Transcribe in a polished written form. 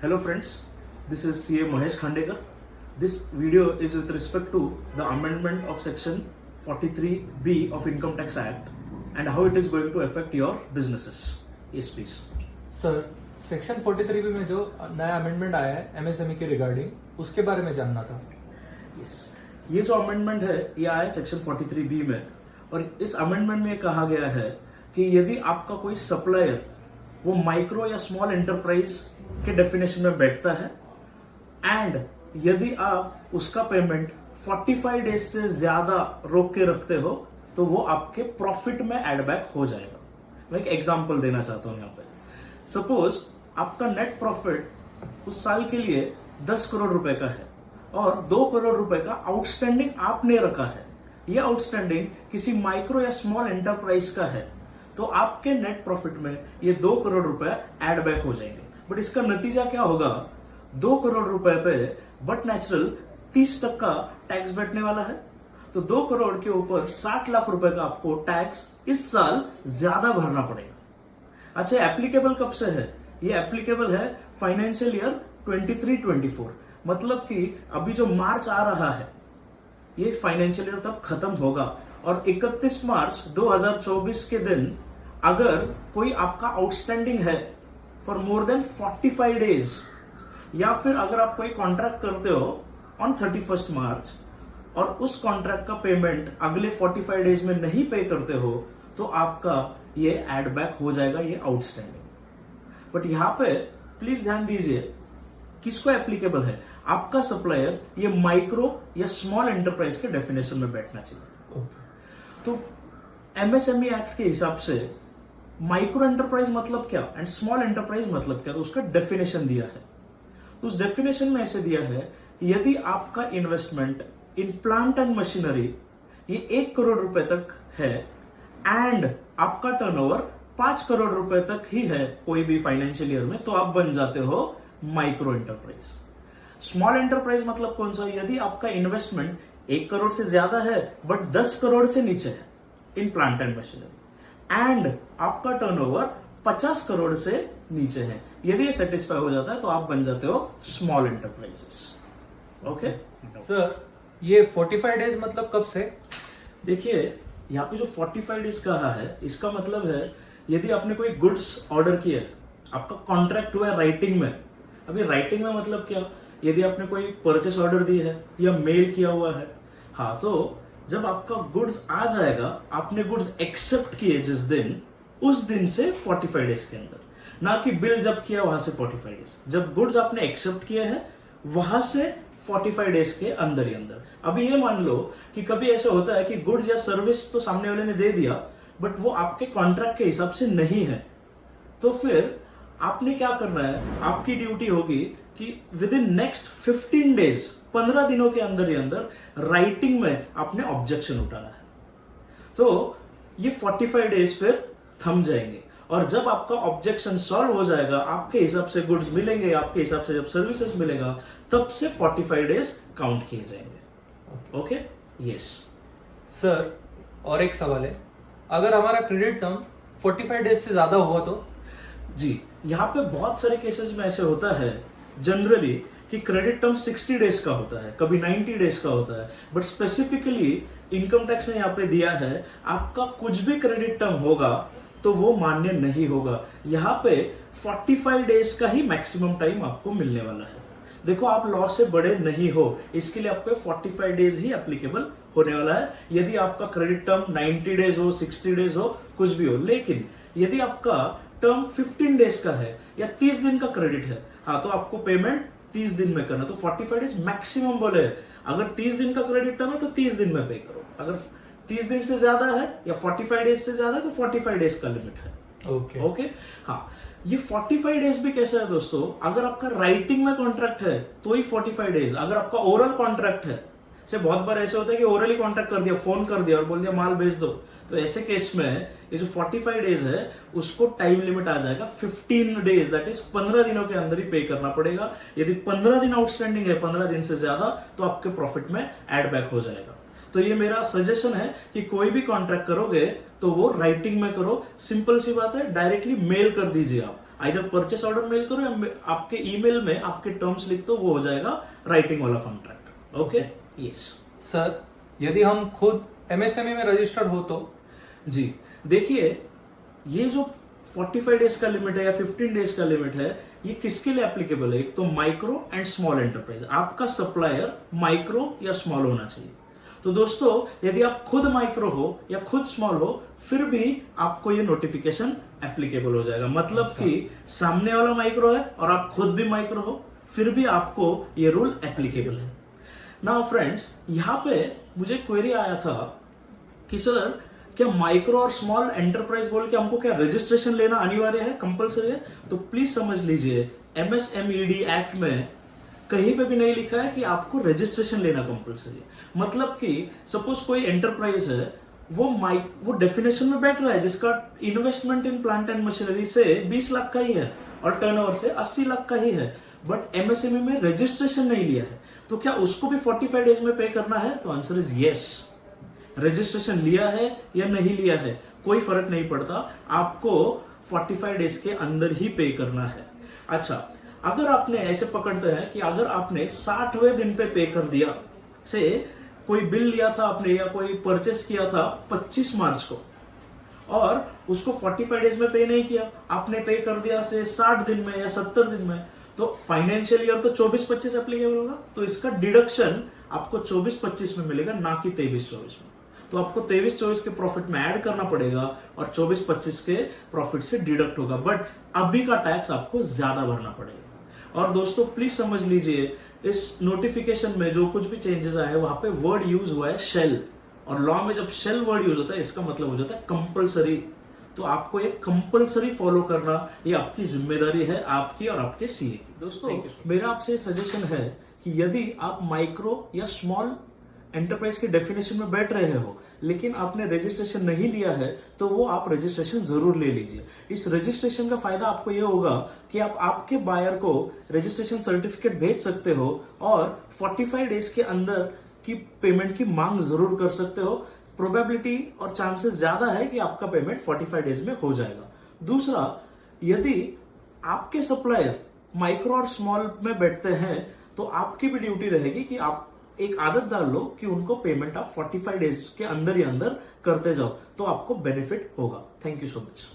Hello friends, this is CA Mahesh Khandekar. This video is with respect to the amendment of section 43B of Income Tax Act and how it is going to affect your businesses. Yes please. Sir section 43B में जो नया amendment आया है MSME के regarding उसके बारे में जानना था। Yes. ये जो अमेंडमेंट है ये आया सेक्शन 43B में और इस अमेंडमेंट में कहा गया है कि यदि आपका कोई सप्लायर वो माइक्रो या स्मॉल एंटरप्राइज के डेफिनेशन में बैठता है एंड यदि आप उसका पेमेंट 45 डेज से ज्यादा रोक के रखते हो तो वो आपके प्रॉफिट में एड बैक हो जाएगा। मैं एक एग्जांपल देना चाहता हूं यहां पे। सपोज आपका नेट प्रॉफिट उस साल के लिए 10 करोड़ रुपए का है और 2 करोड़ रुपए का आउटस्टैंडिंग आपने रखा है। ये आउटस्टैंडिंग किसी माइक्रो या स्मॉल एंटरप्राइज का है तो आपके नेट प्रॉफिट में ये 2 करोड़ रुपए एड बैक हो जाएंगे। बट इसका नतीजा क्या होगा? 2 करोड़ रुपए पे बट नेचुरल 30% का टैक्स बैठने वाला है। तो 2 करोड़ के ऊपर 60 लाख रुपए का आपको टैक्स इस साल ज्यादा भरना पड़ेगा। अच्छा, एप्लीकेबल कब से है? ये एप्लीकेबल है फाइनेंशियल ईयर 23-24, मतलब कि अभी जो मार्च आ रहा है ये फाइनेंशियल ईयर तब खत्म होगा और 31 मार्च 2024 के दिन अगर कोई आपका आउटस्टैंडिंग है फॉर मोर देन 45 डेज या फिर अगर आप कोई कॉन्ट्रैक्ट करते हो ऑन 31 मार्च और उस कॉन्ट्रैक्ट का पेमेंट अगले 45 डेज में नहीं पे करते हो तो आपका ये एड बैक हो जाएगा, ये आउटस्टैंडिंग। बट यहां पे प्लीज ध्यान दीजिए किसको एप्लीकेबल है? आपका सप्लायर ये माइक्रो या स्मॉल एंटरप्राइज के डेफिनेशन में बैठना चाहिए। तो एमएसएमई एक्ट के हिसाब से माइक्रो एंटरप्राइज मतलब क्या एंड स्मॉल एंटरप्राइज मतलब क्या, तो उसका डेफिनेशन दिया है। तो उस डेफिनेशन में ऐसे दिया है, यदि आपका investment in plant and machinery ये 1 करोड़ रुपए तक है एंड आपका टर्नओवर 5 करोड़ रुपए तक ही है कोई भी फाइनेंशियल ईयर में, तो आप बन जाते हो माइक्रो एंटरप्राइज। स्मॉल एंटरप्राइज मतलब कौन सा? यदि आपका इन्वेस्टमेंट 1 करोड़ से ज्यादा है बट 10 करोड़ से नीचे है in plant and machinery and आपका टर्नओवर 50 करोड़ से नीचे है, यदि ये सेटिस्फाई हो जाता है तो आप बन जाते हो स्मॉल एंटरप्राइजेस। ओके सर ये 45 डेज मतलब कब से? देखिए यहाँ पे जो 45 डेज कहा है इसका मतलब है यदि आपने कोई गुड्स ऑर्डर किया, आपका कॉन्ट्रैक्ट हुआ है राइटिंग में। अभी राइटिंग में मतलब क्या? यदि आपने कोई परचेस ऑर्डर दी है या मेल किया हुआ है, हाँ, तो जब आपका गुड्स आ जाएगा, आपने गुड्स एक्सेप्ट किए जिस दिन, उस दिन से 45 डेज के अंदर, ना कि बिल जब किया वहां से 45 डेज, जब गुड्स आपने एक्सेप्ट किए हैं वहां से 45 डेज के अंदर ही अंदर। अभी ये मान लो कि कभी ऐसा होता है कि गुड्स या सर्विस तो सामने वाले ने दे दिया बट वो आपके कॉन्ट्रैक्ट के हिसाब से नहीं है, तो फिर आपने क्या करना है? आपकी ड्यूटी होगी कि विद इन नेक्स्ट 15 डेज, 15 दिनों के अंदर ही अंदर राइटिंग में आपने ऑब्जेक्शन उठाना है। तो ये 45 डेज फिर थम जाएंगे और जब आपका ऑब्जेक्शन सॉल्व हो जाएगा, आपके हिसाब से गुड्स मिलेंगे, आपके हिसाब से जब सर्विसेज मिलेगा, तब से 45 डेज काउंट किए जाएंगे। ओके, यस सर और एक सवाल है, अगर हमारा क्रेडिट टर्म 45 डेज से ज्यादा हुआ तो? जी, यहाँ पे बहुत सारे केसेस में ऐसे होता है जनरली कि क्रेडिट टर्म 60 डेज का होता है, कभी 90 डेज का होता है, बट स्पेसिफिकली इनकम टैक्स ने यहाँ पे दिया है आपका कुछ भी क्रेडिट टर्म होगा तो वो मान्य नहीं होगा। यहाँ पे 45 डेज का ही मैक्सिमम टाइम आपको मिलने वाला है। देखो, आप लॉ से बड़े नहीं हो, इसके लिए आपको 45 डेज ही एप्लीकेबल होने वाला है। यदि आपका क्रेडिट टर्म 90 डेज हो, 60 डेज हो, कुछ भी हो, लेकिन यदि आपका टर्म 15 डेज का है या 30 दिन का क्रेडिट है, हाँ, तो आपको पेमेंट 30 दिन में करना। तो 45 डेज मैक्सिमम बोले, अगर 30 दिन का क्रेडिट टर्म है तो 30 दिन में पे करो, अगर 30 दिन से ज्यादा है या 45 डेज से ज्यादा है तो 45 डेज का लिमिट है। ओके, हाँ। ये 45 डेज भी कैसा है दोस्तों? अगर आपका राइटिंग में कॉन्ट्रैक्ट है तो ही 45 डेज, अगर आपका ओरल कॉन्ट्रैक्ट है, से बहुत बार ऐसे होता है कि ओरली कॉन्ट्रैक्ट कर दिया, फोन कर दिया और बोल दिया माल भेज दो, तो ऐसे केस में ये जो 45 डेज है उसको टाइम लिमिट आ जाएगा 15 डेज, दैट इज 15 दिनों के अंदर ही पे करना पड़ेगा। यदि 15 दिन आउटस्टैंडिंग है, 15 दिन से ज्यादा, तो आपके प्रॉफिट में एड बैक हो जाएगा। तो ये मेरा सजेशन है कि कोई भी कॉन्ट्रैक्ट करोगे तो वो राइटिंग में करो। सिंपल सी बात है, डायरेक्टली मेल कर दीजिए आप। आइदर परचेस ऑर्डर मेल करो या आपके ईमेल में आपके टर्म्स लिख दो, वो हो जाएगा राइटिंग वाला कॉन्ट्रैक्ट। ओके, यस सर, यदि हम खुद एमएसएमई में रजिस्टर्ड हो तो? जी देखिए, ये जो 45 डेज का लिमिट है या 15 डेज का लिमिट है, ये किसके लिए एप्लीकेबल है? एक तो माइक्रो एंड स्मॉल एंटरप्राइज। आपका सप्लायर माइक्रो या स्मॉल होना चाहिए। तो दोस्तों, यदि आप खुद माइक्रो हो या खुद स्मॉल हो, फिर भी आपको ये नोटिफिकेशन एप्लीकेबल हो जाएगा। मतलब कि सामने वाला माइक्रो है और आप खुद भी माइक्रो हो, फिर भी आपको ये रूल एप्लीकेबल है। नाउ फ्रेंड्स, यहाँ पे मुझे क्वेरी आया था कि सर, क्या माइक्रो और स्मॉल एंटरप्राइज बोल के हमको क्या रजिस्ट्रेशन लेना अनिवार्य है, कंपलसरी है? तो प्लीज समझ लीजिए, एमएसएमईडी एक्ट में कहीं पे भी नहीं लिखा है कि आपको रजिस्ट्रेशन लेना कंपलसरी है। मतलब कि सपोज कोई एंटरप्राइज है, वो डेफिनेशन में बैठ रहा है जिसका investment in plant and machinery से 20 लाख का ही है और टर्नओवर से 80 लाख का ही है, बट एमएसएमई में रजिस्ट्रेशन नहीं लिया है, तो क्या उसको भी 45 डेज में पे करना है? तो आंसर इज यस। रजिस्ट्रेशन लिया है या नहीं लिया है, कोई फर्क नहीं पड़ता, आपको 45 डेज के अंदर ही पे करना है। अच्छा, अगर आपने ऐसे पकड़ते हैं कि अगर आपने 60वें दिन पे कर दिया, से कोई बिल लिया था आपने या कोई परचेस किया था 25 मार्च को और उसको 45 डेज में पे नहीं किया, आपने पे कर दिया से 60 दिन में या 70 दिन में, तो फाइनेंशियल ईयर तो 24-25 एप्लीकेबल होगा, तो इसका डिडक्शन आपको 24-25 में मिलेगा, ना कि 23-24 में। तो आपको 23-24 के प्रॉफिट में ऐड करना पड़ेगा और 24-25 के प्रॉफिट से डिडक्ट होगा, बट अभी का टैक्स आपको ज्यादा भरना पड़ेगा। और दोस्तों प्लीज समझ लीजिए, इस नोटिफिकेशन में जो कुछ भी चेंजेस आए वहां पे वर्ड यूज हुआ है शेल, और लॉ में जब शेल वर्ड यूज होता है इसका मतलब हो जाता है कंपलसरी। तो आपको ये कंपलसरी फॉलो करना, ये आपकी जिम्मेदारी है, आपकी और आपके सीए की। दोस्तों मेरा आपसे सजेशन है कि यदि आप माइक्रो या स्मॉल एंटरप्राइज के डेफिनेशन में बैठ रहे हो लेकिन आपने रजिस्ट्रेशन नहीं लिया है, तो वो आप रजिस्ट्रेशन जरूर ले लीजिए। इस रजिस्ट्रेशन का फायदा आपको ये होगा कि आप आपके बायर को रजिस्ट्रेशन सर्टिफिकेट भेज सकते हो और 45 डेज के अंदर की पेमेंट की मांग जरूर कर सकते हो। प्रोबेबिलिटी और चांसेस ज्यादा है कि आपका पेमेंट 45 डेज में हो जाएगा। दूसरा, यदि आपके सप्लायर माइक्रो और स्मॉल में बैठते हैं तो आपकी भी ड्यूटी रहेगी कि आप एक आदत डाल लो कि उनको पेमेंट आप 45 डेज के अंदर ही अंदर करते जाओ, तो आपको बेनिफिट होगा। Thank you so much.